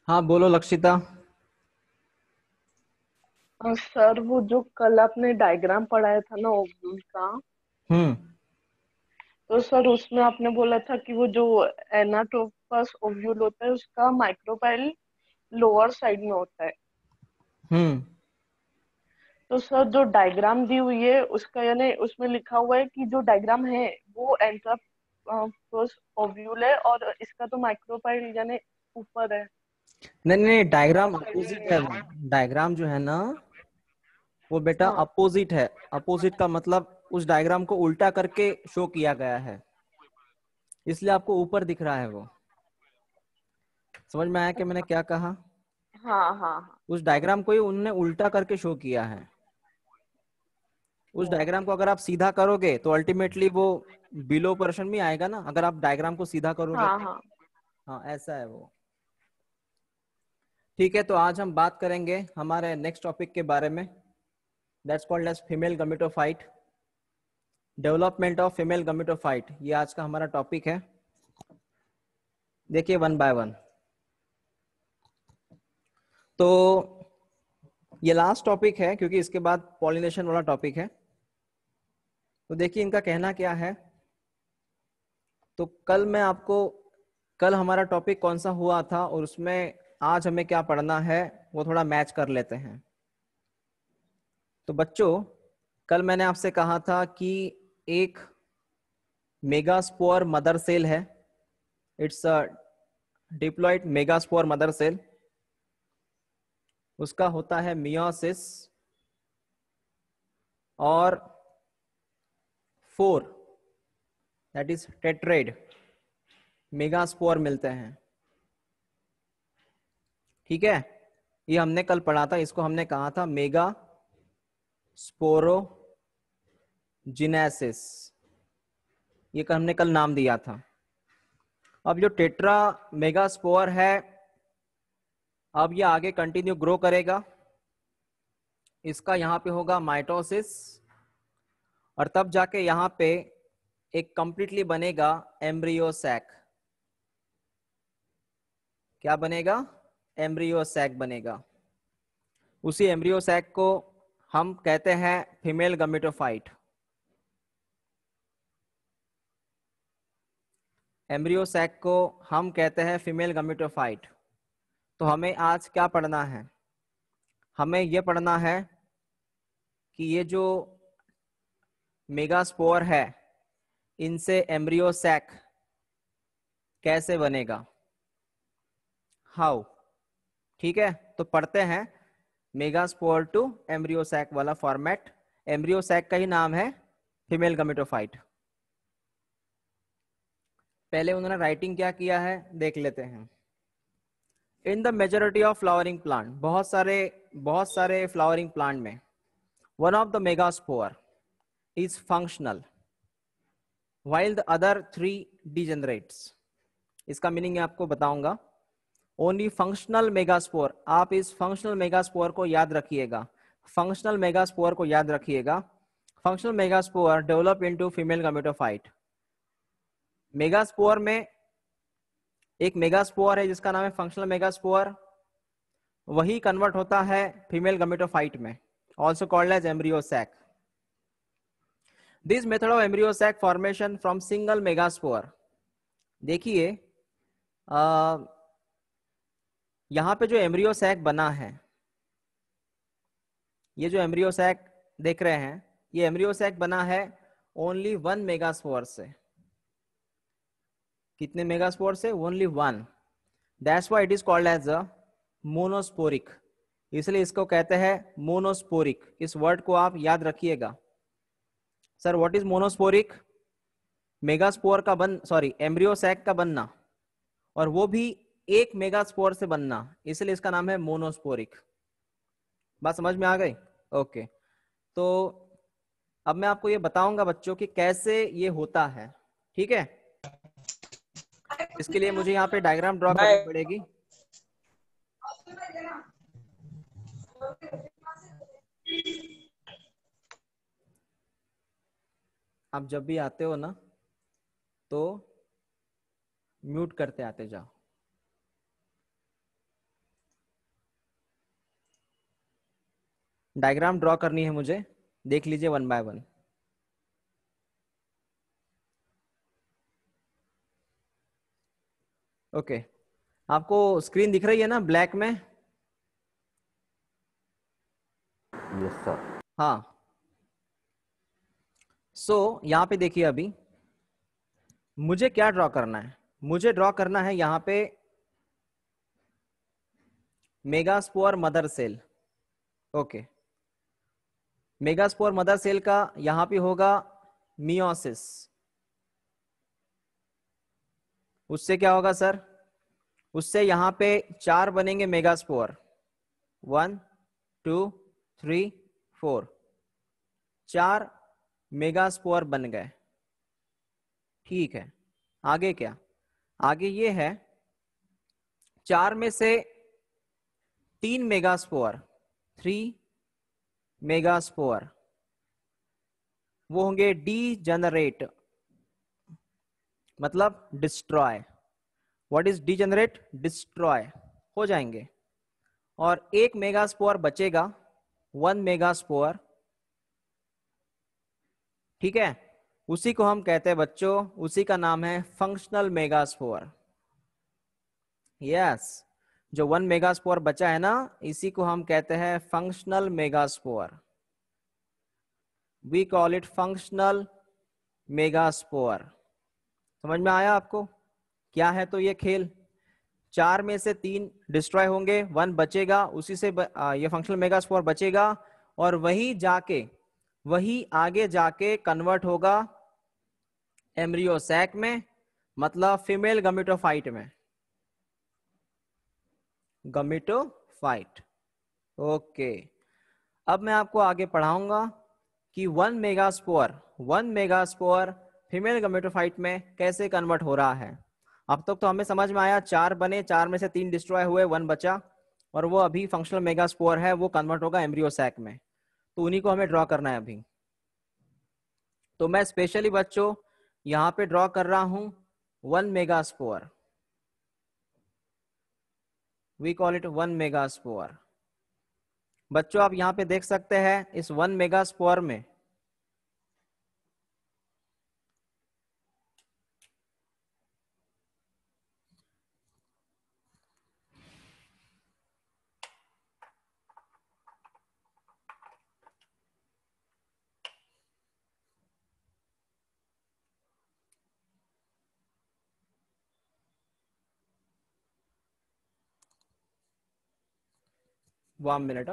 हाँ बोलो लक्षिता। सर वो जो कल आपने डायग्राम पढ़ाया था ना ओव्यूल का। हम्म। तो सर उसमें आपने बोला था कि वो जो एनाटोफस ओव्यूल होता है उसका माइक्रोपाइल लोअर साइड में होता है। हम्म। तो सर जो डायग्राम दी हुई है उसका यानी उसमें लिखा हुआ है कि जो डायग्राम है वो एंट्रोफस ओव्यूल है और इसका तो माइक्रोपाइल यानी ऊपर है, नहीं नहीं, लोअर डायग्राम साइड में अपोजिट नहीं है है। वो। डायग्राम जो है ना, वो बेटा हाँ। अपोजिट है। अपोजिट का मतलब उस डायग्राम को उल्टा करके शो किया गया है, इसलिए आपको ऊपर दिख रहा है वो। समझ में आया कि मैंने अच्छा। क्या कहा? हाँ हाँ हाँ। उस डायग्राम को ही उन्होंने उल्टा करके शो किया है। उस ओ। डायग्राम को अगर आप सीधा करोगे तो अल्टीमेटली वो बिलो पोर्शन में आएगा ना, अगर आप डायग्राम को सीधा करोगे हाँ तो। हाँ। हाँ ऐसा है वो। ठीक है, तो आज हम बात करेंगे हमारे नेक्स्ट टॉपिक के बारे में। That's called as female gametophyte. Development of female gametophyte, ये आज का हमारा टॉपिक है। देखिए वन बाय वन। तो ये लास्ट टॉपिक है क्योंकि इसके बाद पॉलिनेशन वाला टॉपिक है। तो देखिए इनका कहना क्या है। तो कल हमारा टॉपिक कौन सा हुआ था और उसमें आज हमें क्या पढ़ना है, वो थोड़ा मैच कर लेते हैं। तो बच्चों, कल मैंने आपसे कहा था कि एक मेगास्पोर मदर सेल है। It's a diploid megaspore mother cell. उसका होता है मियोसिस और 4, दैट इज टेट्रेड मेगास्पोर मिलते हैं। ठीक है, ये हमने कल पढ़ा था, इसको हमने कहा था मेगा स्पोरोजिनेसिस। ये हमने कल नाम दिया था। अब जो टेट्रा मेगास्पोर है, अब ये आगे कंटिन्यू ग्रो करेगा। इसका यहाँ पे होगा माइटोसिस, और तब जाके यहाँ पे एक कंप्लीटली बनेगा एम्ब्रियो सैक। क्या बनेगा? एम्ब्रियो सैक बनेगा। उसी एम्ब्रियो सैक को हम कहते हैं फीमेल गमेटोफाइट। एम्ब्रियो सैक को हम कहते हैं फीमेल गमेटोफाइट। तो हमें आज क्या पढ़ना है? हमें यह पढ़ना है कि ये जो मेगास्पोर है, इनसे एम्ब्रियो सैक कैसे बनेगा, हाउ। ठीक है, तो पढ़ते हैं मेगास्पोर टू एम्ब्रियो सैक वाला फॉर्मेट। एम्ब्रियो सैक का ही नाम है फीमेल गमेटोफाइट। पहले उन्होंने राइटिंग क्या किया है देख लेते हैं। In the majority of flowering plant, बहुत सारे फ्लावरिंग प्लांट में one of the megaspore is functional while the other three degenerates। इसका मीनिंग आपको बताऊंगा। ओनली फंक्शनल मेगास्पोर, आप इस फंक्शनल मेगास्पोर को याद रखिएगा। फंक्शनल मेगास्पोर को याद रखिएगा। Functional megaspore develop into female gametophyte. Megaspore में एक मेगास्पोर है जिसका नाम है फंक्शनल मेगास्पोर, वही कन्वर्ट होता है फीमेल गमेटोफाइट में, also called as embryo sac. This method of embryo sac formation from single megaspore. देखिए यहाँ पे जो एम्ब्रियो सैक बना है, ये जो एम्ब्रियो सैक देख रहे हैं, ये एम्ब्रियो सैक बना है ओनली 1 मेगास्पोर से। कितने मेगास्पोर से? Only 1। That's why it is called as a monosporic. इसलिए इसको कहते हैं मोनोस्पोरिक। इस वर्ड को आप याद रखिएगा। Sir what is monosporic? Megaspore का बन सॉरी एम्ब्रियो सैक का बनना, और वो भी एक मेगास्पोर से बनना, इसलिए इसका नाम है मोनोस्पोरिक। बात समझ में आ गई? ओके। तो अब मैं आपको ये बताऊंगा बच्चों कि कैसे ये होता है। ठीक है, इसके लिए मुझे यहाँ पे डायग्राम ड्रॉ करनी मैं पड़ेगी। आप जब भी आते हो ना, तो म्यूट करते आते जाओ। डायग्राम ड्रॉ करनी है मुझे, देख लीजिए वन बाय वन। ओके, आपको स्क्रीन दिख रही है ना ब्लैक में? Yes sir. हाँ। यहाँ पे देखिए, अभी मुझे क्या ड्रॉ करना है? मुझे ड्रॉ करना है यहाँ पे megaspore mother cell. Okay, megaspore mother cell का यहाँ पे होगा मियोसिस। उससे क्या होगा सर? उससे यहाँ पे 4 बनेंगे मेगास्पोर। 1 2 3 4, 4 मेगास्पोर बन गए। ठीक है, आगे क्या? आगे ये है 4 में से 3 मेगास्पोर, 3 मेगास्पोर वो होंगे डीजेनरेट, मतलब destroy. What is degenerate? Destroy हो जाएंगे। और 1 मेगास्पोर बचेगा, 1 मेगास्पोर। ठीक है, उसी को हम कहते हैं बच्चों, उसी का नाम है फंक्शनल मेगास्पोर। यस, जो 1 मेगास्पोर बचा है ना, इसी को हम कहते हैं functional megaspore. We call it functional megaspore. समझ में आया आपको क्या है? तो ये खेल 4 में से 3 डिस्ट्रॉय होंगे, 1 बचेगा, उसी से ये फंक्शनल मेगास्पोर बचेगा, और वही आगे जाके कन्वर्ट होगा एम्ब्रियो सैक में, मतलब फीमेल गमीटोफाइट में। गमीटोफाइट। ओके, अब मैं आपको आगे पढ़ाऊंगा कि 1 मेगास्पोर फीमेल गमेटोफाइट में कैसे कन्वर्ट हो रहा है। अब तक तो हमें समझ में आया, 4 बने, 4 में से 3 डिस्ट्रॉय हुए, 1 बचा, और वो अभी फंक्शनल मेगास्पोर है, वो कन्वर्ट होगा एम्ब्रियो सैक में। तो उन्हीं को हमें ड्रॉ करना है अभी। तो मैं स्पेशली बच्चों यहाँ पे ड्रॉ कर रहा हूं 1 megaspore. We call it 1 megaspore. बच्चों आप यहाँ पे देख सकते हैं, इस 1 मेगास्पोर में 1 मिनट।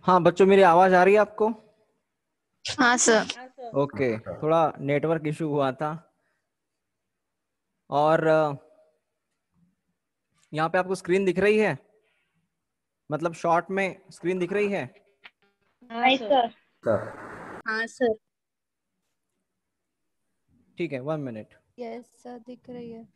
'हाँ बच्चों, मेरी आवाज आ रही है आपको? हाँ सर। ओके, थोड़ा नेटवर्क इशू हुआ था। और यहाँ पे आपको स्क्रीन दिख रही है? मतलब शॉर्ट में स्क्रीन दिख रही है? हाँ सर। सर हाँ सर। ठीक है, 1 मिनट। यस सर, दिख रही है।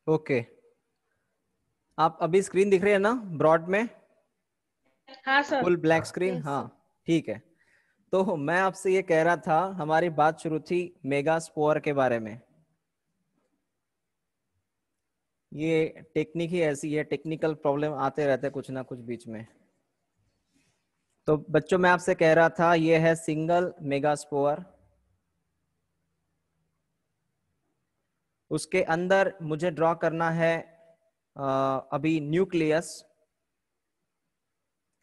ओके, आप अभी स्क्रीन दिख रही है ना ब्रॉड में? हाँ sir. Full black screen, Yes, हाँ sir. ठीक है। तो मैं आपसे ये कह रहा था, हमारी बात शुरू थी मेगास्पोर के बारे में। ये टेक्निक ही ऐसी है, टेक्निकल प्रॉब्लम आते रहते हैं कुछ ना कुछ बीच में। तो बच्चों मैं आपसे कह रहा था, ये है सिंगल मेगास्पोर। उसके अंदर मुझे ड्रॉ करना है अभी न्यूक्लियस।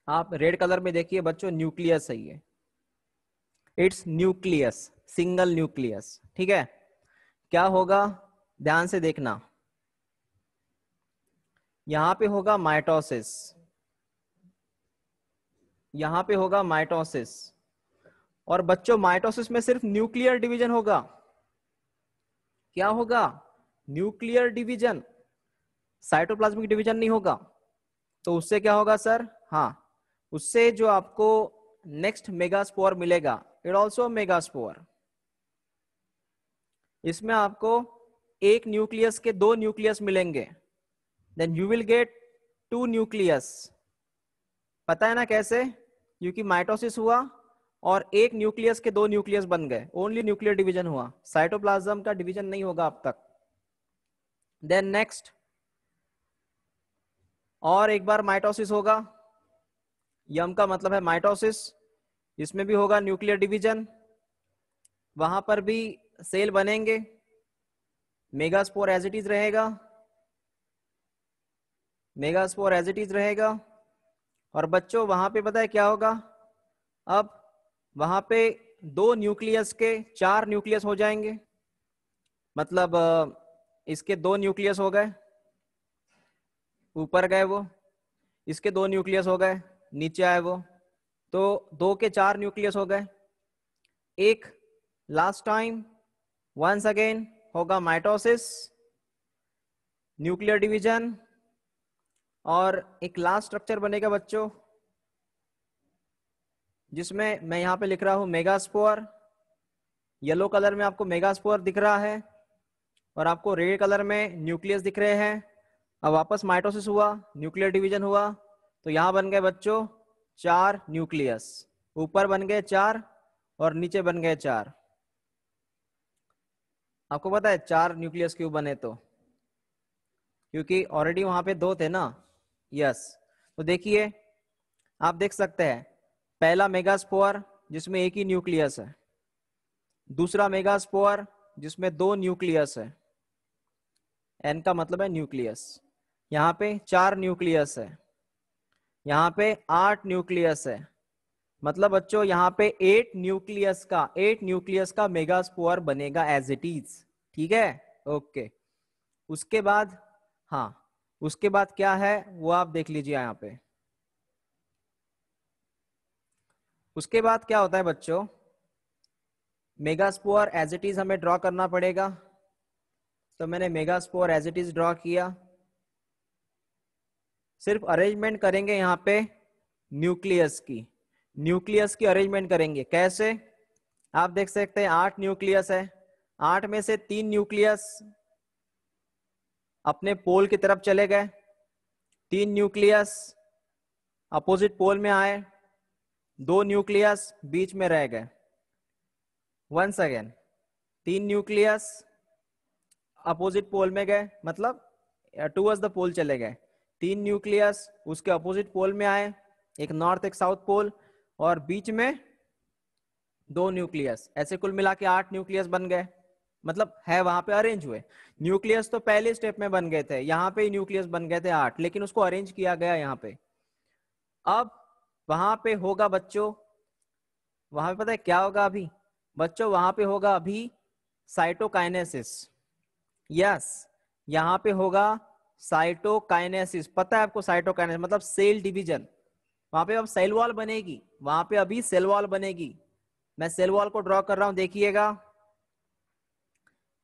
आप रेड कलर में देखिए बच्चों, न्यूक्लियस है ये, इट्स न्यूक्लियस, सिंगल न्यूक्लियस। ठीक है, क्या होगा ध्यान से देखना। यहां पे होगा माइटोसिस, यहां पे होगा माइटोसिस। और बच्चों माइटोसिस में सिर्फ न्यूक्लियर डिवीजन होगा। क्या होगा? न्यूक्लियर डिवीजन, साइटोप्लाज्मिक डिवीजन नहीं होगा। तो उससे क्या होगा सर? हाँ, उससे जो आपको नेक्स्ट मेगास्पोर मिलेगा, इट ऑल्सो मेगास्पोर। इसमें आपको एक न्यूक्लियस के दो न्यूक्लियस मिलेंगे, then you will get two nucleus. पता है ना कैसे? क्योंकि माइटोसिस हुआ और एक न्यूक्लियस के दो न्यूक्लियस बन गए, ओनली न्यूक्लियर डिवीजन हुआ, साइटोप्लाज्म का डिवीजन नहीं होगा अब तक। देन नेक्स्ट और एक बार माइटोसिस होगा, यम का मतलब है माइटोसिस, इसमें भी होगा न्यूक्लियर डिवीजन, वहां पर भी सेल बनेंगे, मेगास्पोर एज इट इज रहेगा, मेगास्पोर एज इट इज रहेगा। और बच्चों वहां पे पता है क्या होगा? अब वहां पे दो न्यूक्लियस के चार न्यूक्लियस हो जाएंगे, मतलब इसके दो न्यूक्लियस हो गए, ऊपर गए वो, इसके दो न्यूक्लियस हो गए, नीचे आए वो, तो दो के चार न्यूक्लियस हो गए। एक लास्ट टाइम वंस अगेन होगा माइटोसिस, न्यूक्लियर डिवीजन, और एक लास्ट स्ट्रक्चर बनेगा बच्चों, जिसमें मैं यहां पे लिख रहा हूं मेगास्पोर। येलो कलर में आपको मेगास्पोर दिख रहा है और आपको रेड कलर में न्यूक्लियस दिख रहे हैं। अब वापस माइटोसिस हुआ, न्यूक्लियर डिवीजन हुआ, तो यहां बन गए बच्चों चार न्यूक्लियस, ऊपर बन गए चार और नीचे बन गए चार। आपको पता है चार न्यूक्लियस क्यों बने? तो क्योंकि ऑलरेडी वहां पे दो थे ना। यस, तो देखिए आप देख सकते हैं, पहला मेगास्पोर जिसमें एक ही न्यूक्लियस है, दूसरा मेगास्पोर जिसमें दो न्यूक्लियस है, एन का मतलब है न्यूक्लियस, यहाँ पे चार न्यूक्लियस है, यहाँ पे आठ न्यूक्लियस है, मतलब बच्चों यहाँ पे एट न्यूक्लियस का मेगास्पोर बनेगा एज इट इज। ठीक है, ओके। उसके बाद, हाँ उसके बाद क्या है वो आप देख लीजिए यहाँ पे। उसके बाद क्या होता है बच्चों, मेगास्पोर एज इट इज हमें ड्रॉ करना पड़ेगा। तो मैंने megaspore as it is draw किया। सिर्फ अरेंजमेंट करेंगे यहाँ पे न्यूक्लियस की अरेंजमेंट करेंगे। कैसे? आप देख सकते हैं आठ न्यूक्लियस है, आठ में से तीन न्यूक्लियस अपने पोल की तरफ चले गए, तीन न्यूक्लियस अपोजिट पोल में आए, दो न्यूक्लियस बीच में रह गए। वंस अगेन तीन न्यूक्लियस अपोजिट पोल में गए, मतलब टूवर्ड्स द पोल चले गए, तीन न्यूक्लियस उसके अपोजिट पोल में आए, एक नॉर्थ एक साउथ पोल, और बीच में दो न्यूक्लियस, ऐसे कुल मिला के आठ न्यूक्लियस बन गए। मतलब है वहां पे अरेंज हुए। न्यूक्लियस तो पहले स्टेप में बन गए थे, यहाँ पे न्यूक्लियस बन गए थे आठ, लेकिन उसको अरेंज किया गया यहाँ पे। अब वहां पे होगा बच्चों, वहां पे पता है क्या होगा अभी बच्चों? वहां पे होगा अभी साइटोकाइनेसिस। यस, यहाँ पे होगा साइटोकाइनेसिस। पता है आपको साइटोकाइनेसिस मतलब सेल डिवीजन। वहां पे अब सेल वॉल बनेगी, वहां पे अभी सेल वॉल बनेगी। मैं सेल वॉल को ड्रॉ कर रहा हूं, देखिएगा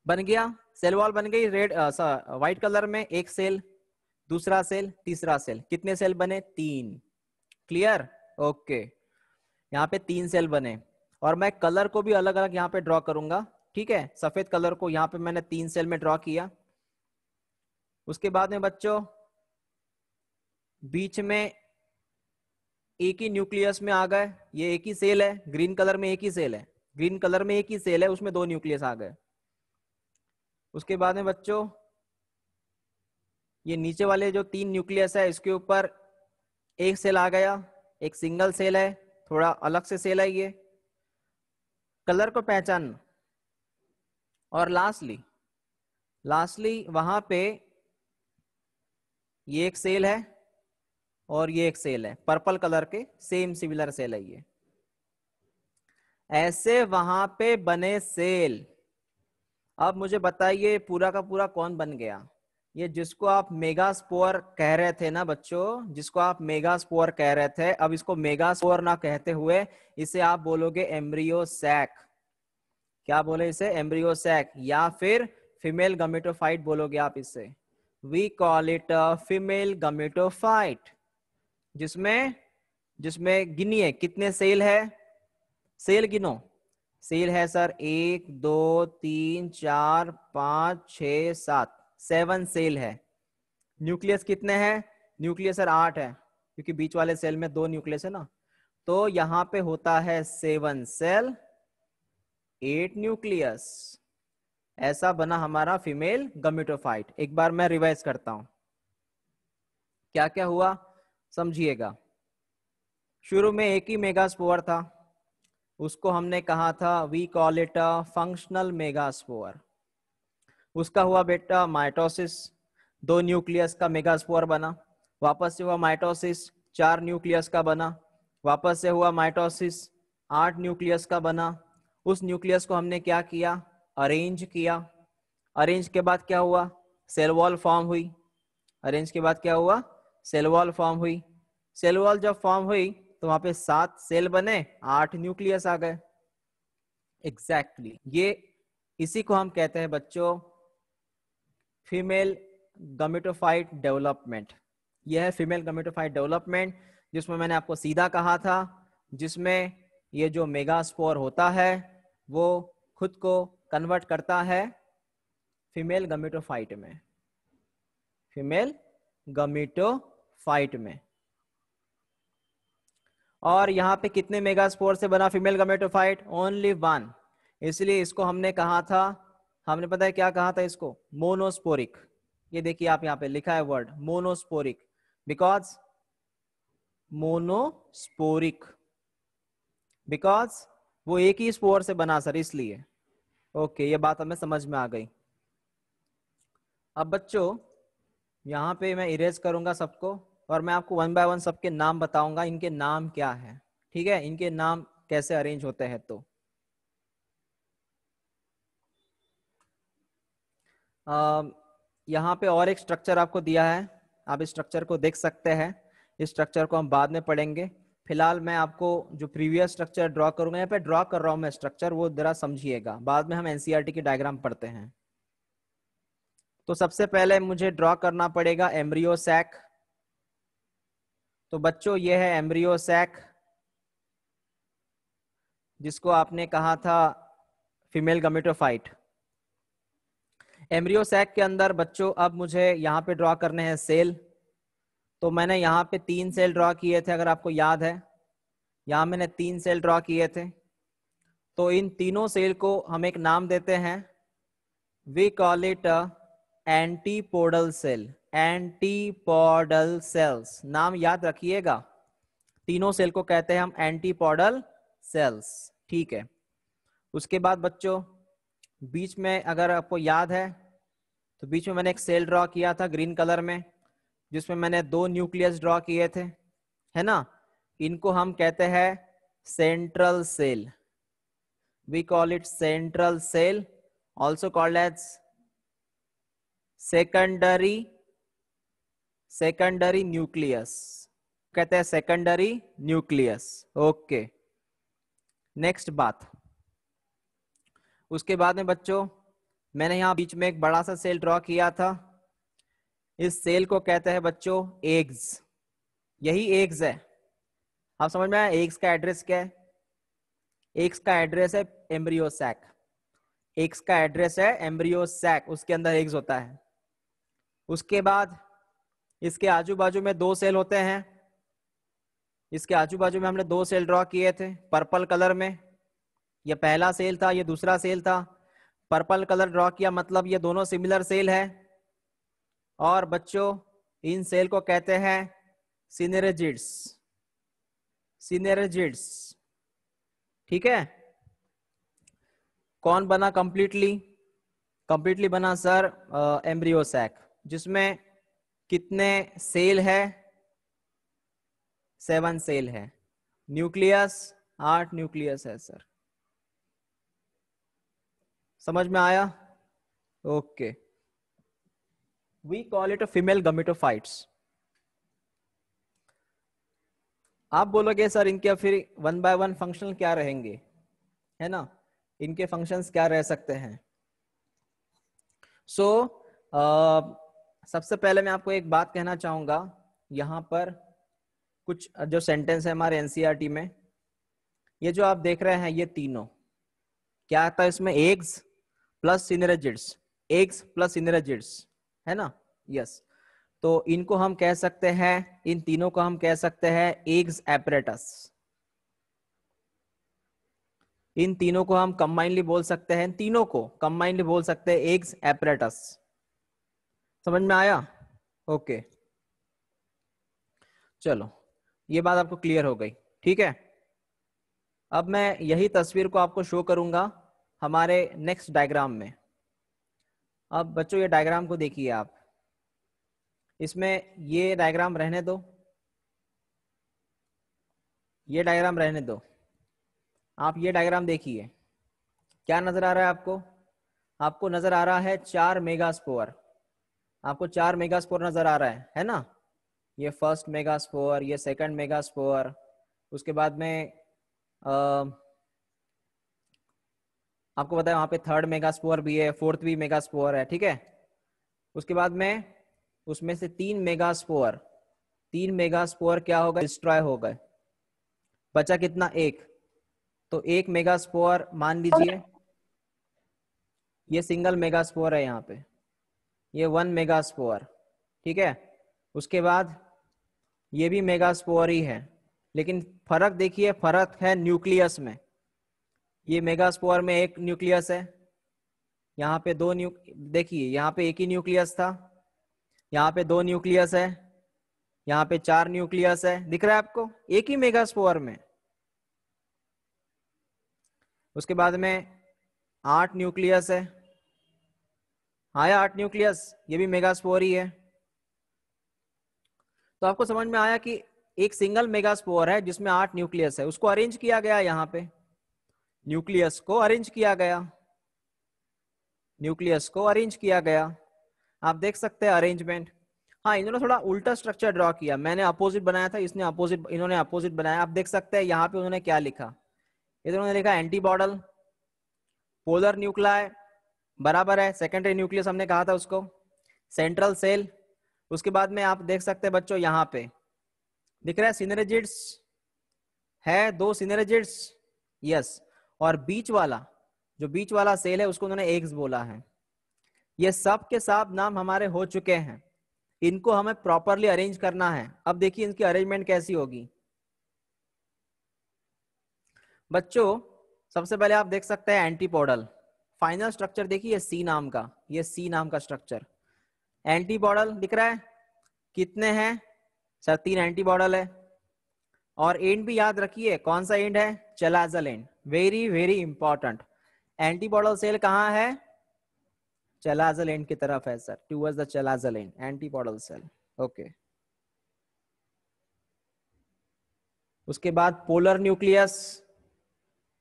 बन गया, सेल वॉल बन गई रेड व्हाइट कलर में। एक सेल, दूसरा सेल, तीसरा सेल, कितने सेल बने? तीन। क्लियर? ओके, यहाँ पे तीन सेल बने और मैं कलर को भी अलग अलग यहाँ पे ड्रॉ करूंगा। ठीक है, सफेद कलर को यहाँ पे मैंने तीन सेल में ड्रॉ किया। उसके बाद में बच्चों बीच में एक ही न्यूक्लियस में आ गए, ये एक ही सेल है, ग्रीन कलर में एक ही सेल है, ग्रीन कलर में एक ही सेल है, उसमें 2 न्यूक्लियस आ गए। उसके बाद में बच्चों ये नीचे वाले जो 3 न्यूक्लियस है इसके ऊपर एक सेल आ गया, एक सिंगल सेल है, थोड़ा अलग से सेल है ये, कलर को पहचानना। और लास्टली वहां पे ये एक सेल है और ये एक सेल है, पर्पल कलर के सेम सिमिलर सेल है ये। ऐसे वहां पे बने सेल। अब मुझे बताइए पूरा का पूरा कौन बन गया? ये जिसको आप मेगास्पोर कह रहे थे ना बच्चों, जिसको आप मेगास्पोर कह रहे थे, अब इसको मेगास्पोर ना कहते हुए इसे आप बोलोगे एम्ब्रियो सैक। क्या बोले इसे? एम्ब्रियो सैक, या फिर फीमेल गमेटोफाइट बोलोगे आप इसे। We call it female gametophyte. जिसमें गिनिए कितने सेल है, सेल गिनो। सेल है सर 1 2 3 4 5 6 7, 7 सेल है। न्यूक्लियस कितने हैं? न्यूक्लियस सर 8 है, क्योंकि बीच वाले सेल में 2 न्यूक्लियस है ना, तो यहां पे होता है 7 सेल 8 न्यूक्लियस। ऐसा बना हमारा फीमेल गमेटोफाइट। एक बार मैं रिवाइज करता हूं क्या क्या हुआ, समझिएगा। शुरू में एक ही मेगास्पोर था, उसको हमने कहा था we call it a functional megaspore. उसका हुआ बेटा माइटोसिस, 2 न्यूक्लियस का मेगास्पोर बना। वापस से हुआ माइटोसिस, 4 न्यूक्लियस का बना। वापस से हुआ माइटोसिस, 8 न्यूक्लियस का बना। उस न्यूक्लियस को हमने क्या किया? अरेंज किया। अरेंज के बाद क्या हुआ? सेल वॉल फॉर्म हुई। अरेंज के बाद क्या हुआ? सेल वॉल फॉर्म हुई। सेल वॉल जब फॉर्म हुई तो वहां पे 7 सेल बने, 8 न्यूक्लियस आ गए। एग्जैक्टली ये इसी को हम कहते हैं बच्चों फीमेल गमेटोफाइट डेवलपमेंट। यह है फीमेल गमेटोफाइट डेवलपमेंट, जिसमें मैंने आपको सीधा कहा था, जिसमें ये जो मेगास्पोर होता है वो खुद को कन्वर्ट करता है फीमेल गमेटोफाइट में। फीमेल गमेटोफाइट में। और यहाँ पे कितने मेगास्पोर से बना फीमेल गमेटोफाइट? ओनली 1। इसलिए इसको हमने कहा था, हमने पता है क्या कहा था इसको? मोनोस्पोरिक। ये देखिए आप यहाँ पे लिखा है word monosporic, because monosporic because वो एक ही स्पोर से बना सर, इसलिए। ओके, ये बात हमें समझ में आ गई। अब बच्चों यहाँ पे मैं इरेज करूंगा सबको और मैं आपको 1 बाय 1 सबके नाम बताऊंगा, इनके नाम क्या है, ठीक है? इनके नाम कैसे अरेंज होते हैं। तो यहाँ पे और एक स्ट्रक्चर आपको दिया है, आप इस स्ट्रक्चर को देख सकते हैं। इस स्ट्रक्चर को हम बाद में पढ़ेंगे। फिलहाल मैं आपको जो प्रीवियस स्ट्रक्चर ड्रॉ करूंगा, यहाँ पे ड्रॉ कर रहा हूं मैं स्ट्रक्चर, वो जरा समझिएगा, बाद में हम एनसीईआरटी की डायग्राम पढ़ते हैं। तो सबसे पहले मुझे ड्रॉ करना पड़ेगा एम्ब्रियो सैक। तो बच्चों ये है एम्ब्रियो सैक, जिसको आपने कहा था फीमेल गमेटोफाइट। एम्ब्रियो सैक के अंदर बच्चों अब मुझे यहाँ पे ड्रॉ करने हैं सेल। तो मैंने यहाँ पे 3 सेल ड्रॉ किए थे, अगर आपको याद है, यहाँ मैंने 3 सेल ड्रॉ किए थे। तो इन तीनों सेल को हम एक नाम देते हैं, we call it antipodal cell. Antipodal cells, नाम याद रखिएगा, तीनों सेल को कहते हैं हम एंटीपोडल सेल्स, ठीक है? उसके बाद बच्चों बीच में अगर आपको याद है तो बीच में मैंने एक सेल ड्रॉ किया था ग्रीन कलर में, जिसमें मैंने 2 न्यूक्लियस ड्रॉ किए थे, है ना? इनको हम कहते हैं central cell. We call it central cell, also called as secondary nucleus, कहते हैं सेकेंडरी न्यूक्लियस। ओके, नेक्स्ट बात। उसके बाद में बच्चों मैंने यहां बीच में एक बड़ा सा सेल ड्रॉ किया था। इस सेल को कहते हैं बच्चों एग्स। यही एग्स है, आप समझ में आया? एग्स का एड्रेस क्या है? एग्स का एड्रेस है एम्ब्रियो सैक। एग्स का एड्रेस है एम्ब्रियो सैक, उसके अंदर एग्स होता है। उसके बाद इसके आजू बाजू में 2 सेल होते हैं। इसके आजू बाजू में हमने 2 सेल ड्रॉ किए थे पर्पल कलर में। ये पहला सेल था, ये दूसरा सेल था। पर्पल कलर ड्रॉ किया मतलब ये दोनों सिमिलर सेल है। और बच्चों इन सेल को कहते हैं सिनर्जिड्स। सिनर्जिड्स, ठीक है। कौन बना कंप्लीटली? कंप्लीटली बना सर एम्ब्रियो सैक, जिसमें कितने सेल है? 7 सेल है। न्यूक्लियस 8 न्यूक्लियस है सर। समझ में आया? Okay. We call it a female gametophytes. आप बोलोगे सर इनके फिर 1 बाय 1 फंक्शनल क्या रहेंगे, है ना? इनके फंक्शंस क्या रह सकते हैं? सो सबसे पहले मैं आपको एक बात कहना चाहूंगा। यहाँ पर कुछ जो सेंटेंस है हमारे एनसीईआरटी में, ये जो आप देख रहे हैं ये तीनों क्या आता है इसमें? Eggs plus synergids, eggs plus synergids, है ना? यस। तो इनको हम कह सकते हैं, इन तीनों को हम कह सकते हैं एग्स एपरेटस। इन तीनों को हम कंबाइनली बोल सकते हैं, तीनों को कंबाइनली बोल सकते हैं एग्स एपरेटस। समझ में आया? ओके, चलो ये बात आपको क्लियर हो गई, ठीक है। अब मैं यही तस्वीर को आपको शो करूंगा हमारे नेक्स्ट डायग्राम में। अब बच्चों ये डायग्राम को देखिए आप, इसमें ये डायग्राम रहने दो, ये डायग्राम रहने दो। आप ये डायग्राम देखिए, क्या नजर आ रहा है आपको? आपको नजर आ रहा है 4 मेगास्पोर। आपको 4 मेगास्पोर नजर आ रहा है ना? ये फर्स्ट मेगास्पोर, ये सेकंड मेगास्पोर, उसके बाद में आपको पता है वहां पे थर्ड मेगास्पोर भी है, फोर्थ भी मेगास्पोर है, ठीक है। उसके बाद में उसमें से 3 मेगास्पोर क्या होगा? डिस्ट्रॉय हो गए। बचा कितना? 1। तो 1 मेगास्पोर मान लीजिए ये सिंगल मेगास्पोर है, यहाँ पे ये 1 मेगास्पोर, ठीक है। उसके बाद ये भी मेगास्पोर ही है, लेकिन फर्क देखिए, फर्क है न्यूक्लियस में। ये मेगास्पोर में 1 न्यूक्लियस है, यहाँ पे 2 देखिए यहाँ पे 1 ही न्यूक्लियस था, यहाँ पे 2 न्यूक्लियस है, यहाँ पे 4 न्यूक्लियस है। दिख रहा है आपको? 1 ही मेगास्पोर में। उसके बाद में 8 न्यूक्लियस है, आया 8 न्यूक्लियस, ये भी मेगास्पोर ही है। तो आपको समझ में आया कि एक सिंगल मेगास्पोर है जिसमें 8 न्यूक्लियस है, उसको अरेंज किया गया, यहाँ पे न्यूक्लियस को अरेंज किया गया, न्यूक्लियस को अरेंज किया गया। आप देख सकते हैं अरेंजमेंट। हाँ, इन्होंने थोड़ा उल्टा स्ट्रक्चर ड्रॉ किया, मैंने अपोजिट बनाया था, इसने अपोजिट, इन्होंने अपोजिट बनाया। आप देख सकते हैं यहाँ पे उन्होंने क्या लिखा, इन्होंने लिखा एंटीबॉडल, पोलर न्यूक्लियाई बराबर है सेकेंडरी न्यूक्लियस, हमने कहा था उसको, सेंट्रल सेल। उसके बाद में आप देख सकते हैं बच्चों यहाँ पे दिख रहा है सिनर्जिड्स है, 2 सिनर्जिड्स, यस। और बीच वाला, जो बीच वाला सेल है उसको उन्होंने एग्स बोला है। ये सब के सब नाम हमारे हो चुके हैं, इनको हमें प्रॉपरली अरेंज करना है। अब देखिए इनकी अरेंजमेंट कैसी होगी बच्चों। सबसे पहले आप देख सकते हैं एंटीपोडल, फाइनल स्ट्रक्चर देखिए सी नाम का, ये सी नाम का स्ट्रक्चर एंटीबॉडल दिख रहा है। कितने हैं सर? 3 एंटीबॉडल है। और एंड भी याद रखिए, कौन सा एंड है? Chalazal end, very very important. Antipodal cell कहाँ है? चलाजल एंड की तरफ है sir, towards the chalazal end, antipodal cell, okay. उसके बाद पोलर न्यूक्लियस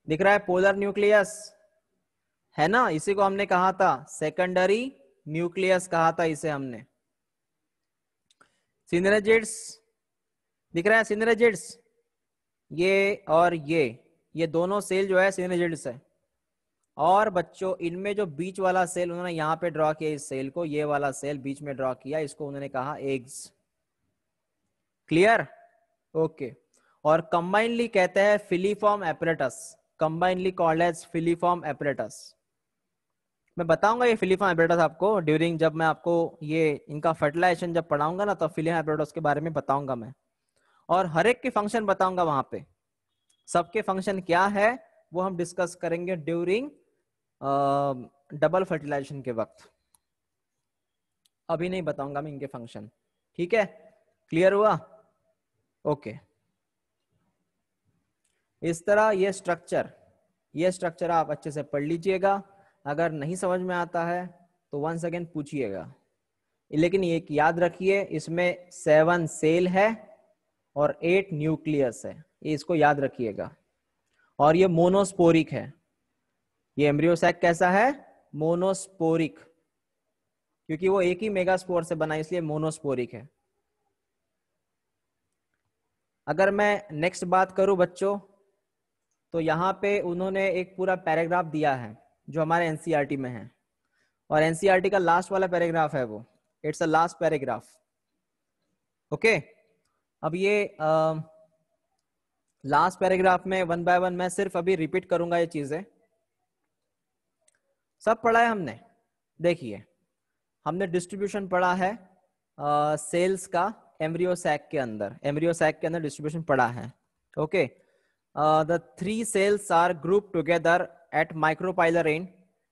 दिख रहा है, पोलर न्यूक्लियस है ना, इसी को हमने कहा था सेकेंडरी न्यूक्लियस कहा था इसे हमने। सिनर्जिड्स दिख रहा है, सिनर्जिड्स ये और ये दोनों सेल जो है सिनर्जिड्स है। और बच्चों इनमें जो बीच वाला सेल उन्होंने यहाँ पे ड्रॉ किया, इस सेल को, ये वाला सेल बीच में ड्रॉ किया, इसको उन्होंने कहा एग्स। क्लियर? ओके। और कंबाइनली कहते हैं filiform apparatus, combinedly called as filiform apparatus, मैं बताऊंगा ये फिलिफॉर्म एपरेटस आपको ड्यूरिंग, जब मैं आपको ये इनका फर्टिलाइजेशन जब पढ़ाऊंगा ना, तो फिलिफॉर्म एपरेटस के बारे में बताऊंगा मैं, और हर एक के फंक्शन बताऊंगा वहां पे। सबके फंक्शन क्या है वो हम डिस्कस करेंगे ड्यूरिंग डबल फर्टिलाइजेशन के वक्त। अभी नहीं बताऊंगा मैं इनके फंक्शन। ठीक है, क्लियर हुआ? ओके। इस तरह ये स्ट्रक्चर आप अच्छे से पढ़ लीजिएगा। अगर नहीं समझ में आता है तो वंस अगेन पूछिएगा। लेकिन एक याद रखिए, इसमें 7 सेल है और 8 न्यूक्लियस है, ये इसको याद रखिएगा। और ये मोनोस्पोरिक है। ये एम्ब्रियो सैक कैसा है? मोनोस्पोरिक, क्योंकि वो एक ही मेगास्पोर से बना, इसलिए मोनोस्पोरिक है। अगर मैं नेक्स्ट बात करूं बच्चों, तो यहाँ पे उन्होंने एक पूरा पैराग्राफ दिया है जो हमारे एनसीईआरटी में है, और एनसीईआरटी का लास्ट वाला पैराग्राफ है वो, it's a last paragraph. Okay, अब ये लास्ट पैराग्राफ में 1 बाय 1 मैं सिर्फ अभी रिपीट करूंगा ये चीजें। सब पढ़ा है हमने। देखिए, हमने डिस्ट्रीब्यूशन पढ़ा है सेल्स का एम्ब्रियो सैक के अंदर, एम्ब्रियो सैक के अंदर डिस्ट्रीब्यूशन पढ़ा है। Okay, the 3 cells are grouped together at micropylar end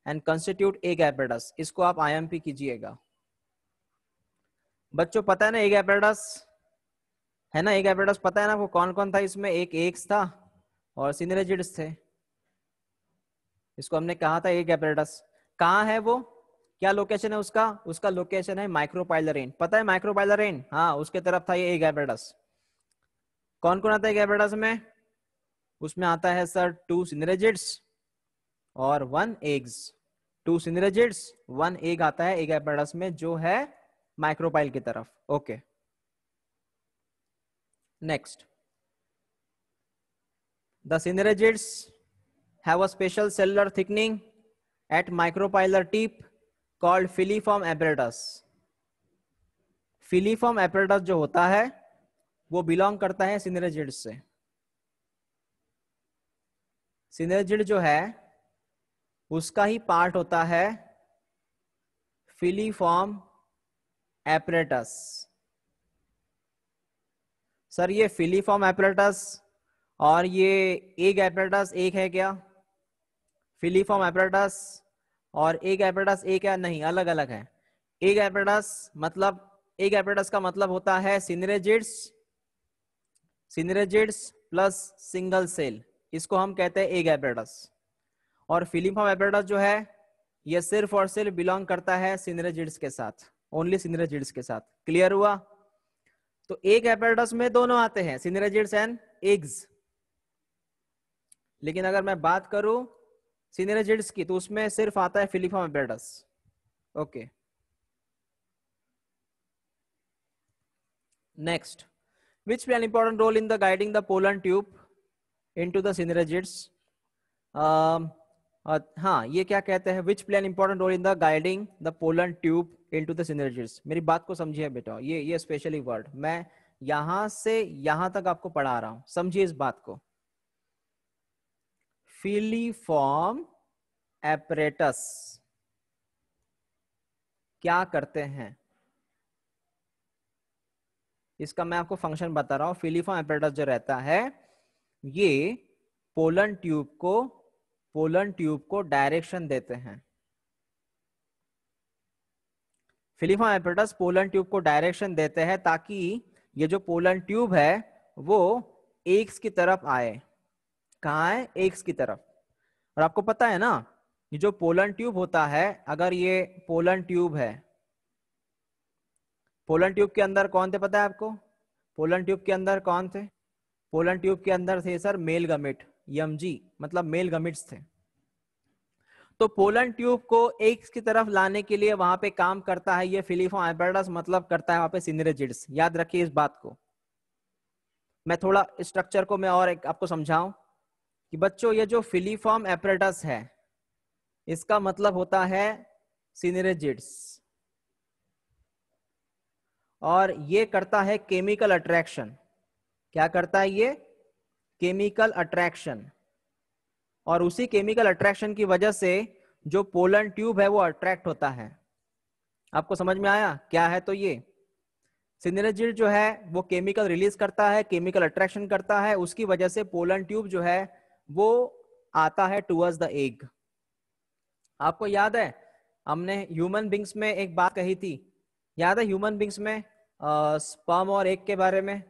and constitute egg apparatus। इसको आप IMP कीजिएगा। बच्चों पता है ना egg apparatus है ना? egg apparatus पता है ना वो कौन कौन था इसमें? एक eggs था और synergids थे। इसको हमने कहा था egg apparatus। कहाँ है वो? क्या लोकेशन है उसका? उसका लोकेशन है माइक्रोपाइलर एंड। पता है माइक्रोपाइलर एंड? हाँ, उसके तरफ था ये egg apparatus। कौन कौन आता है egg apparatus में? उसमें आता है सर 2 synergids और 1 eggs। 2 synergids 1 egg आता है egg apparatus में, जो है माइक्रोपाइल की तरफ। Okay, next, the synergids have a special cellular thickening at micropylar tip called filiform apparatus। filiform apparatus जो होता है वो बिलोंग करता है synergids से। सिनर्जिड जो है उसका ही पार्ट होता है फिलीफॉर्म एपरेटस। सर ये फिलीफॉर्म एपरेटस और ये एग एपरेटस एक है क्या? फिलीफॉर्म एपरेटस और एग एपरेटस एक है? नहीं, अलग अलग है। एग एपरेटस मतलब, एग एपरेटस का मतलब होता है सिनरेजिड्स प्लस सिंगल सेल, इसको हम कहते हैं एग एपरेटस। और फिलीफॉर्म एपरेटस जो है ये सिर्फ और सिर्फ बिलोंग करता है सिनरेजिड्स के साथ, ओनली सिनरेजिड्स के साथ। क्लियर हुआ? तो एग एपरेटस में दोनों आते हैं, सिनरेजिड्स एंड एग्स। लेकिन अगर मैं बात करूं सिनरेजिड्स की, तो उसमें सिर्फ आता है filiform apparatus. Okay, next, which play an important role in the guiding the pollen tube into the synergids। हाँ, ये क्या कहते हैं? which play an important role in the guiding the pollen tube into the synergids। मेरी बात को समझिए बेटा, ये स्पेशली वर्ड मैं यहां से यहां तक आपको पढ़ा रहा हूं, समझिए इस बात को। फिलीफॉर्म एपरेटस क्या करते हैं, इसका मैं आपको फंक्शन बता रहा हूं। फिलीफॉर्म एपरेटस जो रहता है ये पोलन ट्यूब को डायरेक्शन देते हैं। फिलीफॉर्म एपरेटस पोलन ट्यूब को डायरेक्शन देते हैं ताकि ये जो पोलन ट्यूब है वो एग्स की तरफ आए। कहाँ है? एग्स की तरफ। और आपको पता है ना, ये जो पोलन ट्यूब होता है, अगर ये पोलन ट्यूब है, पोलन ट्यूब के अंदर कौन थे पता है आपको? पोलन ट्यूब के अंदर कौन थे? पोलन ट्यूब के अंदर थे सर मेल गमिट, यमजी मतलब मेल गमिट्स थे। तो पोलन ट्यूब को एग्स की तरफ लाने के लिए वहां पे काम करता है ये फिलीफॉर्म एपरेटस, मतलब करता है वहां पे सिनरेजिड्स। याद रखिए इस बात को। मैं थोड़ा स्ट्रक्चर को मैं और एक आपको समझाऊं कि बच्चों ये जो फिलीफॉर्म एपरेटस है इसका मतलब होता है सिनरेजिड्स, और ये करता है केमिकल अट्रैक्शन। क्या करता है ये? Chemical attraction. और उसी केमिकल अट्रैक्शन की वजह से जो पोलन ट्यूब है वो अट्रैक्ट होता है। आपको समझ में आया क्या है? तो ये सिनर्जिड जो है वो केमिकल रिलीज करता है, केमिकल अट्रैक्शन करता है, उसकी वजह से पोलन ट्यूब जो है वो आता है टुवर्ड्स द एग। आपको याद है हमने ह्यूमन बींग्स में एक बात कही थी, याद है ह्यूमन बींग्स में स्पर्म और एग के बारे में,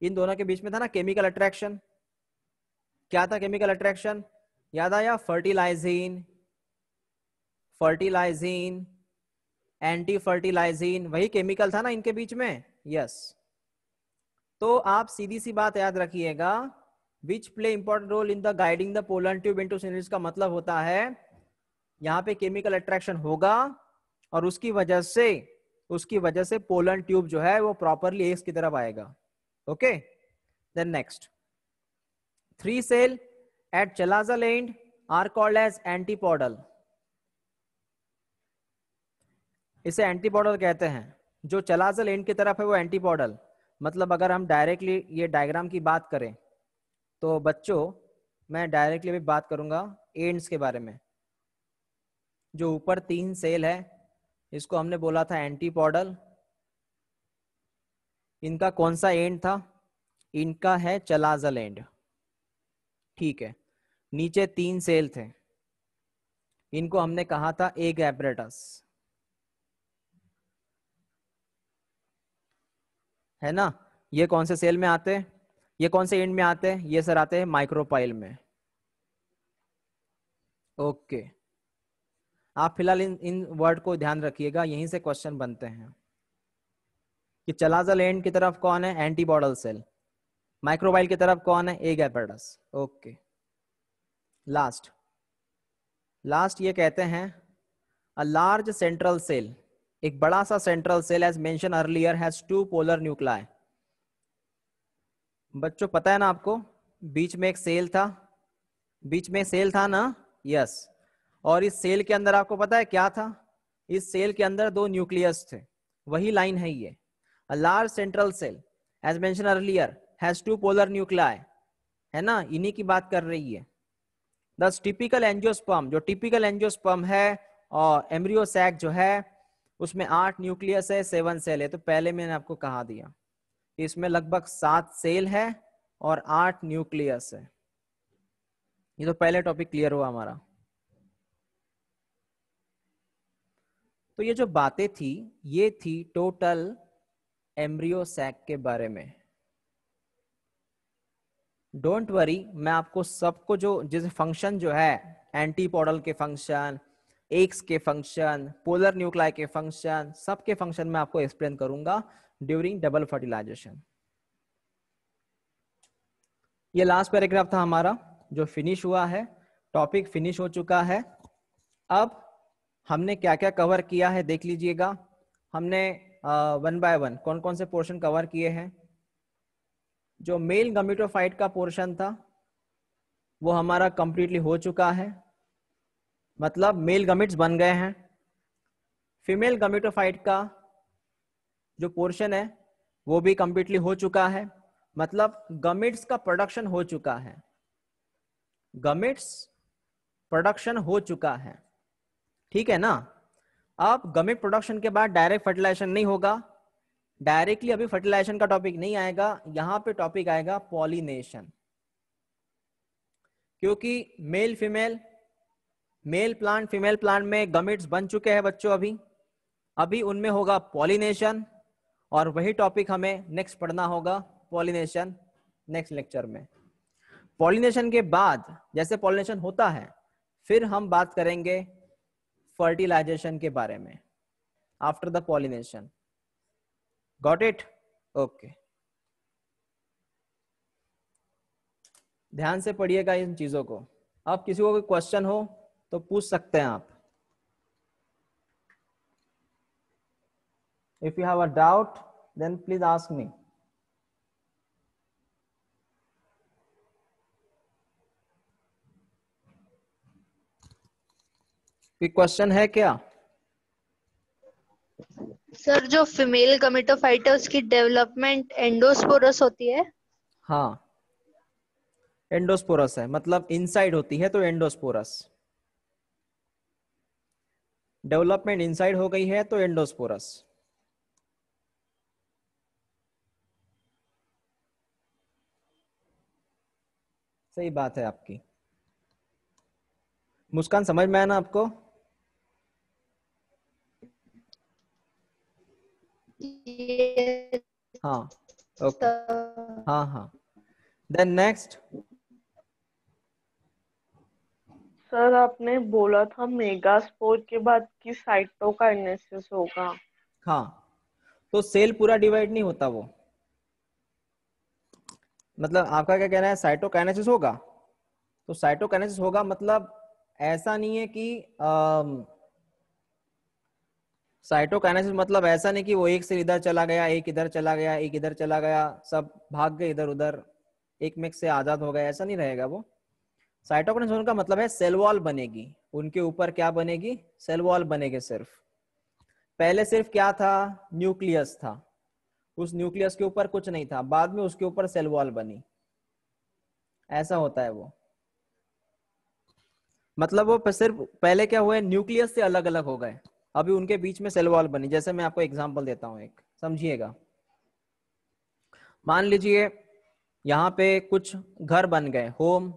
इन दोनों के बीच में था ना केमिकल अट्रैक्शन। क्या था केमिकल अट्रैक्शन? याद आया? फर्टिलाइजिन, फर्टिलाइजिन, एंटी फर्टिलाइजिन, वही केमिकल था ना इनके बीच में। यस। तो आप सीधी सी बात याद रखिएगा, which play important role in the guiding the pollen tube into synergy का मतलब होता है यहाँ पे केमिकल अट्रैक्शन होगा और उसकी वजह से पोलन ट्यूब जो है वो प्रॉपरली एग्स की तरफ आएगा। Okay, then next, 3 cell at chalazal end are called as antipodal. इसे एंटीपोडल कहते हैं। जो चलाजल एंड की तरफ है वो एंटीपोडल। मतलब अगर हम डायरेक्टली ये डायग्राम की बात करें तो बच्चों मैं डायरेक्टली भी बात करूंगा एंड्स के बारे में। जो ऊपर 3 सेल है इसको हमने बोला था एंटीपोडल। इनका कौन सा एंड था? इनका है चलाजल एंड। ठीक है, नीचे 3 सेल थे, इनको हमने कहा था एग एपरेटस, है ना। ये कौन से सेल में आते हैं? ये कौन से एंड में आते हैं? ये सर आते हैं माइक्रोपाइल में। ओके, आप फिलहाल इन वर्ड को ध्यान रखिएगा, यहीं से क्वेश्चन बनते हैं कि चलाजल एंड की तरफ कौन है? Antipodal cell. माइक्रोपाइल की तरफ कौन है? Egg apparatus. ओके, लास्ट ये कहते हैं अ लार्ज सेंट्रल सेल, एक बड़ा सा central cell as mention earlier has 2 polar nuclei. बच्चों पता है ना आपको, बीच में एक सेल था, बीच में सेल था ना। यस। और इस सेल के अंदर आपको पता है क्या था? इस सेल के अंदर 2 न्यूक्लियस थे, वही लाइन है ये। A large central cell as mention earlier has 2 polar nuclei, है ना, इन्हीं की बात कर रही है। द टिपिकल एंजियोस्पर्म, जो टिपिकल एंजियोस्पर्म है और एम्ब्रियो सैक जो है उसमें 8 न्यूक्लियस है, 7 सेल है। तो पहले मैंने आपको कहा दिया इसमें लगभग 7 सेल है और 8 न्यूक्लियस है। ये तो पहले टॉपिक क्लियर हुआ हमारा। तो ये जो बातें थी ये थी टोटल एम्ब्रियो सैक के बारे में। डोंट वरी, मैं आपको सबको जो जैसे फंक्शन जो है एंटीपोडल के फंक्शन, एग्स के फंक्शन, पोलर न्यूक्लाई के फंक्शन, सबके फंक्शन मैं आपको एक्सप्लेन करूंगा ड्यूरिंग डबल फर्टिलाइजेशन। ये लास्ट पैराग्राफ था हमारा जो फिनिश हुआ है, टॉपिक फिनिश हो चुका है। अब हमने क्या क्या कवर किया है देख लीजिएगा। हमने 1 बाय 1 कौन कौन से पोर्शन कवर किए हैं। जो मेल गमीटोफाइट का पोर्शन था वो हमारा कंप्लीटली हो चुका है, मतलब मेल गमीट्स बन गए हैं। फीमेल गमीटोफाइट का जो पोर्शन है वो भी कंप्लीटली हो चुका है, मतलब गमीट्स का प्रोडक्शन हो चुका है, गमीट्स प्रोडक्शन हो चुका है। ठीक है ना। अब गमीट प्रोडक्शन के बाद डायरेक्ट फर्टिलाइजेशन नहीं होगा, डायरेक्टली अभी फर्टिलाइजेशन का टॉपिक नहीं आएगा, यहां पे टॉपिक आएगा पॉलिनेशन। क्योंकि male female, male plant female plant में गमीट्स बन चुके हैं बच्चों, अभी उनमें होगा पॉलिनेशन, और वही टॉपिक हमें नेक्स्ट पढ़ना होगा, पॉलिनेशन नेक्स्ट लेक्चर में। पॉलिनेशन के बाद जैसे पॉलिनेशन होता है फिर हम बात करेंगे फर्टिलाइजेशन के बारे में after the pollination. Got it? Okay, ध्यान से पढ़िएगा इन चीजों को। अब किसी को कोई क्वेश्चन हो तो पूछ सकते हैं आप। If you have a doubt then please ask me. कोई क्वेश्चन है क्या? सर जो फीमेल गमेटोफाइट है उसकी डेवलपमेंट एंडोस्पोरस होती है। हाँ, एंडोस्पोरस है, मतलब इनसाइड होती है तो एंडोस्पोरस। डेवलपमेंट इनसाइड हो गई है तो एंडोस्पोरस। सही बात है आपकी। मुस्कान समझ में आया ना आपको? Yes, हाँ, ओके, sir. हाँ हाँ। Then next. सर आपने बोला था मेगास्पोर के बाद कि साइटोकाइनेसिस होगा। हाँ, तो सेल पूरा डिवाइड नहीं होता वो, मतलब आपका क्या कहना है, साइटोकाइनेसिस होगा? तो साइटोकाइनेसिस होगा मतलब ऐसा नहीं है कि साइटोकाइनेसिस मतलब ऐसा नहीं कि वो एक से इधर चला गया, एक इधर चला गया, एक इधर चला गया, सब भाग गए इधर उधर, एक में से आजाद हो गए, ऐसा नहीं रहेगा वो। साइटोकाइनेसिस होने का मतलब है सेल वॉल बनेगी, उनके ऊपर क्या बनेगी, सेल वॉल बनेगी। सिर्फ पहले सिर्फ क्या था, न्यूक्लियस था, उस न्यूक्लियस के ऊपर कुछ नहीं था, बाद में उसके ऊपर सेल वॉल बनी, ऐसा होता है वो। मतलब वो सिर्फ पहले क्या हुआ, न्यूक्लियस से अलग अलग हो गए, अभी उनके बीच में सेल वॉल बनी। जैसे मैं आपको एग्जांपल देता हूं, एक समझिएगा। मान लीजिए यहाँ पे कुछ घर बन गए, home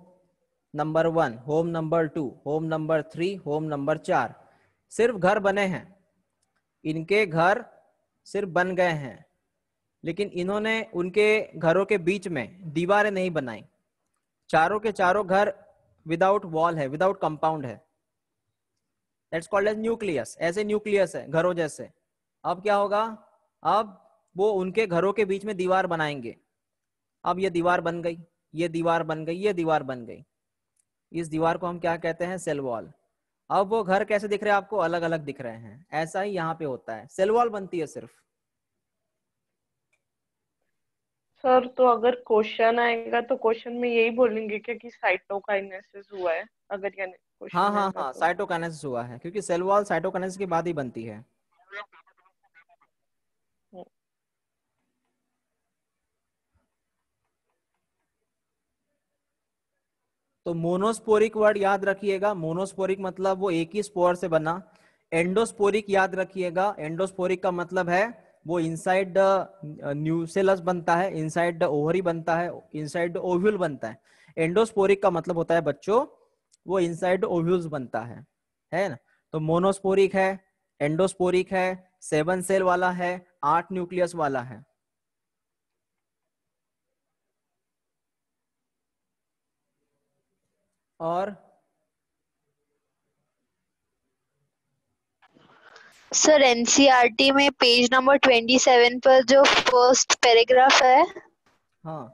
number 1, home number 2, home number 3, home number 4, सिर्फ घर बने हैं, इनके घर सिर्फ बन गए हैं, लेकिन इन्होंने उनके घरों के बीच में दीवारें नहीं बनाई। चारों के चारों घर विदाउट वॉल है, विदाउट कंपाउंड है, दैट्स कॉल्ड एज न्यूक्लियस। ऐसे न्यूक्लियस है घरों जैसे। अब क्या होगा, अब वो उनके घरों के बीच में दीवार बनाएंगे। अब ये दीवार बन गई, ये दीवार बन गई, ये दीवार बन गई, इस दीवार को हम क्या कहते हैं, सेल वॉल। अब वो घर कैसे दिख रहे हैं आपको, अलग अलग दिख रहे हैं। ऐसा ही यहाँ पे होता है, सेल वॉल बनती है सिर्फ। सर तो अगर क्वेश्चन आएगा तो क्वेश्चन में यही बोलेंगे क्या कि साइटोकाइनेसिस हुआ है, अगर यानी हाँ क्वेश्चन हाँ आएगा हाँ, तो। साइटोकाइनेसिस हुआ है, क्योंकि सेल वॉल साइटोकाइनेसिस के बाद ही बनती है। हम्म, तो मोनोस्पोरिक वर्ड याद रखिएगा, मोनोस्पोरिक मतलब वो एक ही स्पोर से बना। एंडोस्पोरिक याद रखिएगा, एंडोस्पोरिक का मतलब है वो इनसाइड द न्यूसेलस बनता है, इनसाइड द ओवरी बनता है, इनसाइड द ओव्यूल बनता है। एंडोस्पोरिक का मतलब होता है बच्चों, वो इनसाइड द ओव्यूल्स बनता है ना। तो मोनोस्पोरिक है, एंडोस्पोरिक है, 7 सेल वाला है, 8 न्यूक्लियस वाला है। और सर एनसीईआरटी में पेज नंबर 27 पर जो फर्स्ट पैराग्राफ है, हाँ,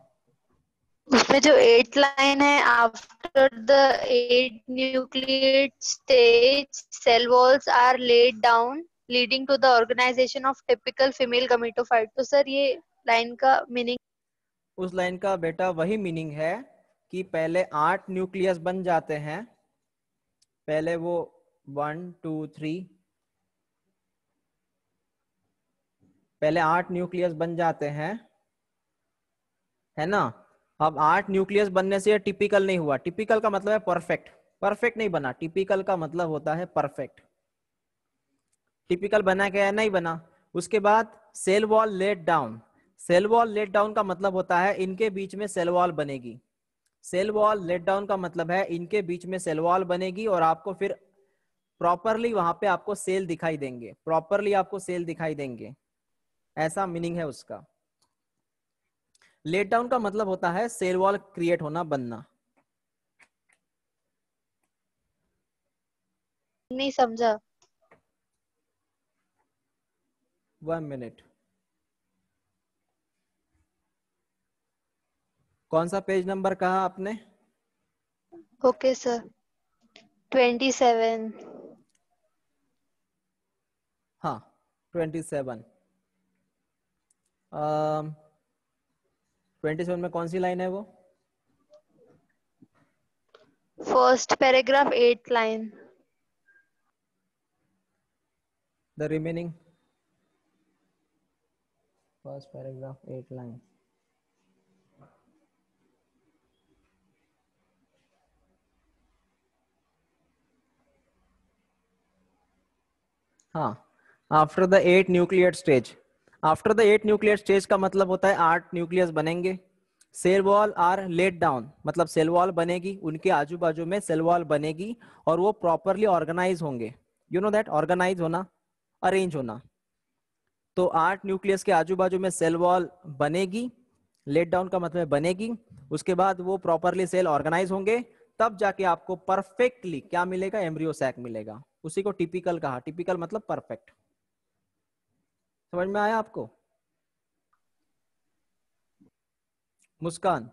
उसमें जो 8 लाइन है, after the 8 nucleate stage cell walls are laid down leading to the organization of typical female gametophyte. तो सर ये लाइन का मीनिंग? उस लाइन का बेटा वही मीनिंग है कि पहले 8 न्यूक्लियस बन जाते हैं, पहले वो 1 2 3, पहले 8 न्यूक्लियस बन जाते हैं, है ना। अब 8 न्यूक्लियस बनने से टिपिकल नहीं हुआ, टिपिकल का मतलब है परफेक्ट, परफेक्ट नहीं बना, टिपिकल का मतलब होता है परफेक्ट। टिपिकल बना क्या है, नहीं बना। उसके बाद cell wall laid down, cell wall laid down का मतलब होता है इनके बीच में सेल वॉल बनेगी। सेल वॉल लेट डाउन का मतलब है इनके बीच में सेल वॉल बनेगी, और आपको फिर प्रॉपरली वहां पे आपको सेल दिखाई देंगे, प्रॉपरली आपको सेल दिखाई देंगे, ऐसा मीनिंग है उसका। लेट डाउन का मतलब होता है सेल वॉल क्रिएट होना, बनना। नहीं समझा। 1 मिनट, कौन सा पेज नंबर कहा आपने? Okay sir, 27। हाँ, 27। 27 में कौन सी लाइन है वो? First paragraph 8 line. The remaining first paragraph 8 line. हाँ, after the 8 nuclear stage. After the 8 nuclear stage का मतलब होता है 8 न्यूक्लियस बनेंगे। Cell wall are laid down, मतलब सेल वॉल बनेगी, उनके आजू बाजू में सेल वॉल बनेगी और वो प्रॉपरली ऑर्गेनाइज होंगे। यू नो दैट, ऑर्गेनाइज होना, अरेंज होना। तो 8 न्यूक्लियस के आजू बाजू में सेल वॉल बनेगी, लेट डाउन का मतलब बनेगी, उसके बाद वो प्रॉपरली सेल ऑर्गेनाइज होंगे, तब जाके आपको परफेक्टली क्या मिलेगा, एम्ब्रियो सैक मिलेगा। उसी को टिपिकल कहा। टिपिकल मतलब परफेक्ट। समझ में आया आपको? मुस्कान?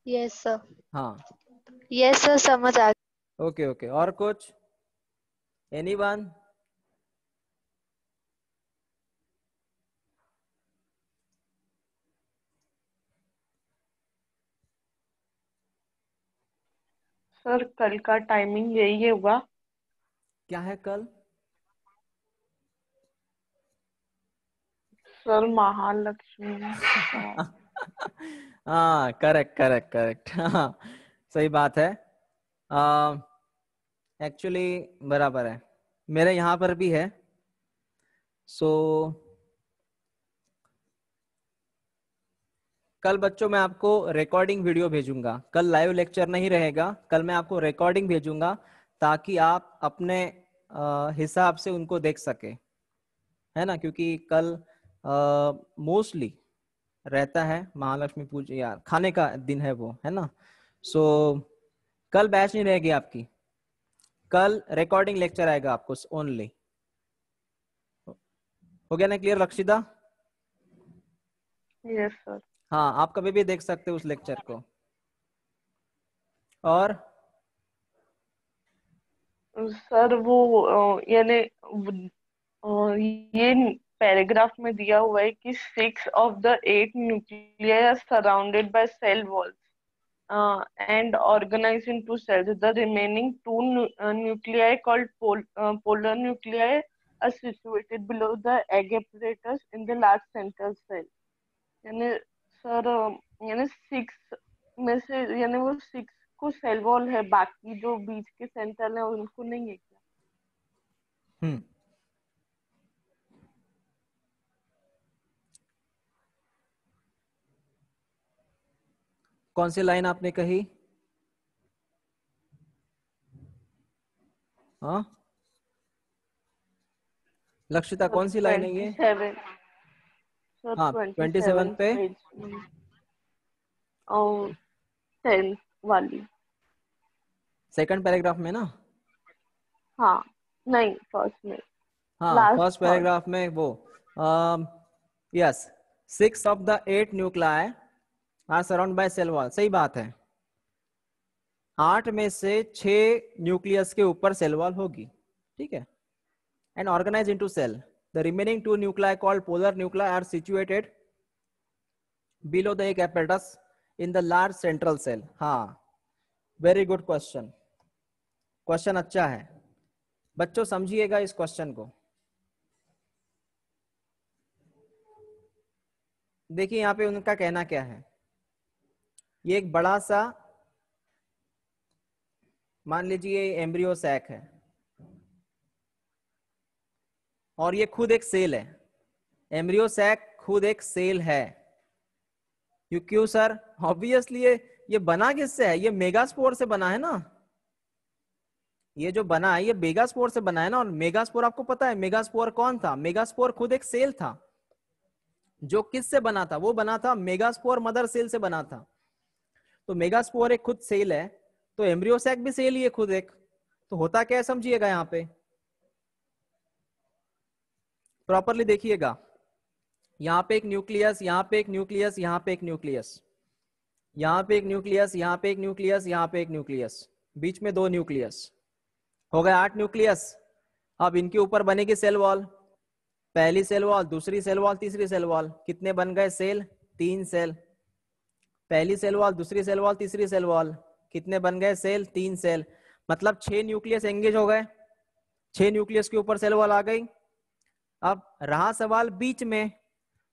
Yes sir. हाँ, यस सर, समझ आ गया। Okay okay. और कुछ? एनीवन? सर कल का टाइमिंग यही है होगा। क्या है कल? सर महालक्ष्मी का। हाँ, करेक्ट करेक्ट करेक्ट। हाँ, सही बात है। एक्चुअली बराबर है, मेरे यहाँ पर भी है। सो कल बच्चों मैं आपको रिकॉर्डिंग वीडियो भेजूंगा। कल लाइव लेक्चर नहीं रहेगा, कल मैं आपको रिकॉर्डिंग भेजूंगा ताकि आप अपने हिसाब से उनको देख सके, है ना? क्योंकि कल मोस्टली रहता है महालक्ष्मी पूजा, यार खाने का दिन है वो, है ना? सो कल बैच नहीं रहेगी आपकी, कल रिकॉर्डिंग लेक्चर आएगा आपको ओनली। हो गया ना क्लियर रक्षिता? Yes sir. हाँ, आप कभी भी देख सकते हो उस लेक्चर को। और सर वो यानी ये पैराग्राफ में दिया हुआ है कि 6 of the 8 nuclei are surrounded by cell walls and organized into cells. The remaining two nuclei called polar nuclei are situated below the egg apparatus in the large central cell. यानी sir यानी 6 में से यानी वो 6 को cell wall है, बाकी जो बीच के सेंटर है उनको नहीं है क्या? हम्म, कौन सी लाइन आपने कही? हाँ, लक्षिता कौन सी लाइन है ये? 27 सर, हाँ, 27 27 पे। पेज और 10 वाली। सेकंड पैराग्राफ में ना? हाँ, नहीं फर्स्ट में, हाँ, लास्ट फर्स्ट थर्ड। पैराग्राफ में वो yes, 6 of the 8 nuclei are surrounded by cell wall। सही बात है, 8 में से 6 न्यूक्लियस के ऊपर सेल वॉल होगी, ठीक है। And organize into cell. The remaining 2 nuclei called polar nuclei are situated below the egg apparatus in the large central cell। हाँ, वेरी गुड क्वेश्चन, क्वेश्चन अच्छा है। बच्चों समझिएगा इस क्वेश्चन को। देखिए यहाँ पे उनका कहना क्या है। ये एक बड़ा सा, मान लीजिए एम्ब्रियो सैक है और ये खुद एक सेल है। एम्ब्रियो सैक खुद एक सेल है। क्यों सर? ऑब्वियसली ये बना किससे है? ये मेगास्पोर से बना है ना। ये जो बना है ये मेगास्पोर से बना है ना। और मेगास्पोर आपको पता है मेगास्पोर कौन था? मेगास्पोर खुद एक सेल था। जो किससे बना था? वो बना था मेगास्पोर मदर सेल से बना था। तो मेगास्पोर एक खुद सेल है, तो एम्ब्रियो सैक भी सेल ही है खुद एक। तो होता क्या है समझिएगा, यहाँ पे प्रॉपरली देखिएगा। यहाँ पे एक न्यूक्लियस, यहाँ पे एक न्यूक्लियस, यहाँ पे एक न्यूक्लियस, यहाँ पे एक न्यूक्लियस, यहाँ पे एक न्यूक्लियस, यहाँ पे एक न्यूक्लियस, बीच में 2 न्यूक्लियस, हो गए 8 न्यूक्लियस। अब इनके ऊपर बनेगी सेल वॉल। पहली सेल वॉल, दूसरी सेल वॉल, तीसरी सेल वॉल। कितने बन गए सेल? 3 सेल। पहली सेल वॉल, दूसरी सेल वॉल, तीसरी सेल वॉल, कितने बन गए सेल? 3 सेल। मतलब 6 न्यूक्लियस एंगेज हो गए। 6 न्यूक्लियस के ऊपर सेल वॉल आ गई। अब रहा सवाल बीच में,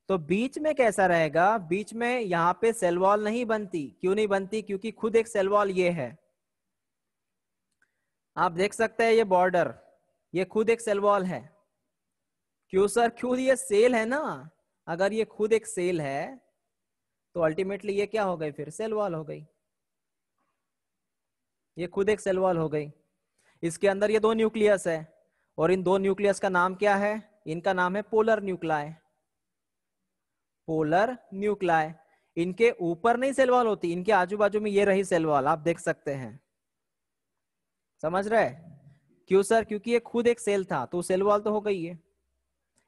तो बीच में कैसा रहेगा? बीच में यहाँ पे सेल वॉल नहीं बनती। क्यों नहीं बनती? क्योंकि खुद एक सेल वॉल ये है। आप देख सकते हैं ये बॉर्डर, ये खुद एक सेल वॉल है। क्यों सर? क्यों? ये सेल है ना। अगर ये खुद एक सेल है तो अल्टीमेटली ये क्या हो गई? फिर सेल वॉल हो गई। ये खुद एक सेल वॉल हो गई। इसके अंदर ये दो न्यूक्लियस है और इन दो न्यूक्लियस का नाम क्या है? इनका नाम है पोलर न्यूक्लाई। Polar nuclei. इनके ऊपर नहीं सेल वॉल होती, इनके आजू बाजू में ये रही सेल वॉल, आप देख सकते हैं। समझ रहे? क्यों सर? क्योंकि ये खुद एक सेल था तो सेल वॉल तो हो गई है,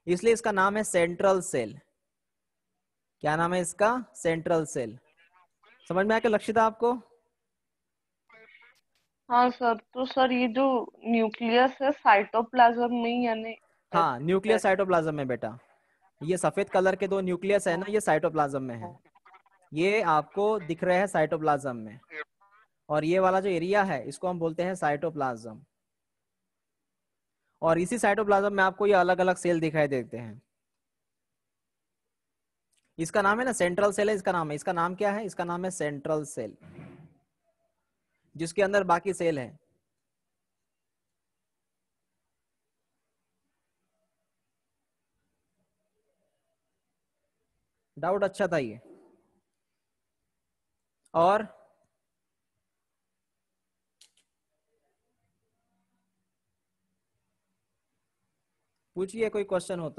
इसलिए इसका नाम है सेंट्रल सेल। क्या नाम है इसका? Central cell. समझ में आ गया लक्षिता आपको? हाँ सर, तो सर ये जो न्यूक्लियस है साइटोप्लाज्म में यानी हाँ, न्यूक्लियस साइटोप्लाज्म में बेटा। ये सफेद कलर के दो न्यूक्लियस है ना, ये साइटोप्लाज्म में है। ये आपको दिख रहे हैं साइटोप्लाज्म में, और ये वाला जो एरिया है इसको हम बोलते हैं साइटोप्लाज्म। और इसी साइटोप्लाज्म में आपको ये अलग अलग सेल दिखाई देते हैं। इसका नाम है ना सेंट्रल सेल है, इसका नाम है, इसका नाम क्या है? इसका नाम है सेंट्रल सेल, जिसके अंदर बाकी सेल है। डाउट अच्छा था ये। और पूछिए, कोई क्वेश्चन हो